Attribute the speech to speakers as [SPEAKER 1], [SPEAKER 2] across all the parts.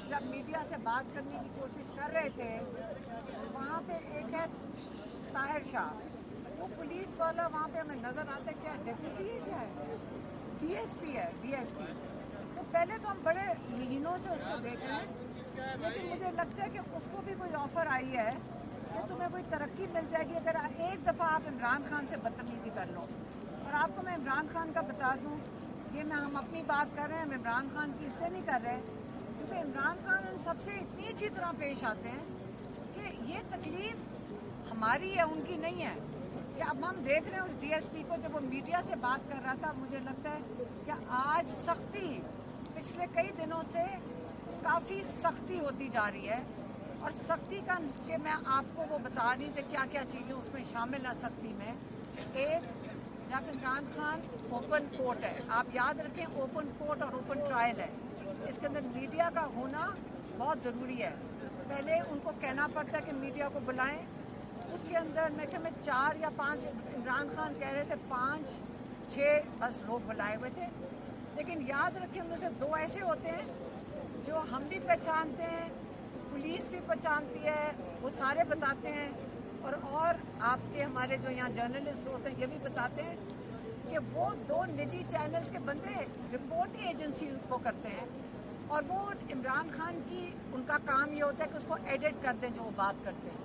[SPEAKER 1] जब मीडिया से बात करने की कोशिश कर रहे थे, वहाँ पे एक है ताहिर शाह, वो पुलिस वाला वहाँ पे हमें नजर आता है, क्या डेप्यूटी है, क्या है, डीएसपी है, डीएसपी। तो पहले तो हम बड़े महीनों से उसको देख रहे हैं, लेकिन मुझे लगता है कि उसको भी कोई ऑफर आई है कि तुम्हें कोई तरक्की मिल जाएगी अगर एक दफ़ा आप इमरान खान से बदतमीजी कर लो। और आपको मैं इमरान खान का बता दूं, ये हम अपनी बात कर रहे हैं, हम इमरान खान की इससे नहीं कर रहे, क्योंकि इमरान खान उन सबसे इतनी अच्छी तरह पेश आते हैं कि ये तकलीफ हमारी है, उनकी नहीं है। कि अब हम देख रहे हैं उस डीएसपी को, जब वो मीडिया से बात कर रहा था, मुझे लगता है कि आज सख्ती पिछले कई दिनों से काफ़ी सख्ती होती जा रही है। और सख्ती का कि मैं आपको वो बता रही थी क्या क्या चीज़ें उसमें शामिल है सख्ती में। एक, जब इमरान खान ओपन कोर्ट है, आप याद रखें ओपन कोर्ट और ओपन ट्रायल है, इसके अंदर मीडिया का होना बहुत ज़रूरी है। पहले उनको कहना पड़ता है कि मीडिया को बुलाएं, उसके अंदर मैं 4 या 5, इमरान खान कह रहे थे 5-6 बस लोग बुलाए हुए थे। लेकिन याद रखें उनमें से 2 ऐसे होते हैं जो हम भी पहचानते हैं, पुलिस भी पहचानती है, वो सारे बताते हैं, और आपके हमारे जो यहाँ जर्नलिस्ट होते हैं ये भी बताते हैं कि वो 2 निजी चैनल्स के बंदे रिपोर्ट ही एजेंसी को करते हैं, और वो इमरान खान की, उनका काम ये होता है कि उसको एडिट कर दें जो वो बात करते हैं।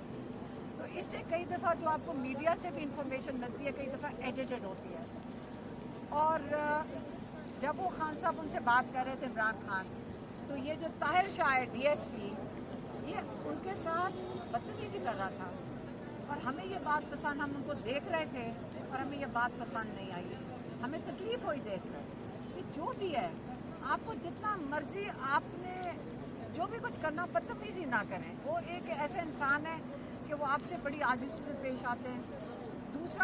[SPEAKER 1] तो इससे कई दफ़ा जो आपको मीडिया से भी इंफॉर्मेशन मिलती है, कई दफ़ा एडिटेड होती है। और जब वो खान साहब उनसे बात कर रहे थे इमरान खान, तो ये जो ताहिर शाह है डीएसपी, ये उनके साथ बदतमीजी कर रहा था, और हमें ये बात पसंद, हम उनको देख रहे थे और हमें ये बात पसंद नहीं आई। हमें तकलीफ हुई देख कर कि जो भी है, आपको जितना मर्जी आपने जो भी कुछ करना, बदतमीजी ना करें। वो एक ऐसे इंसान है कि वो आपसे बड़ी आजिज़ी से पेश आते हैं। दूसरा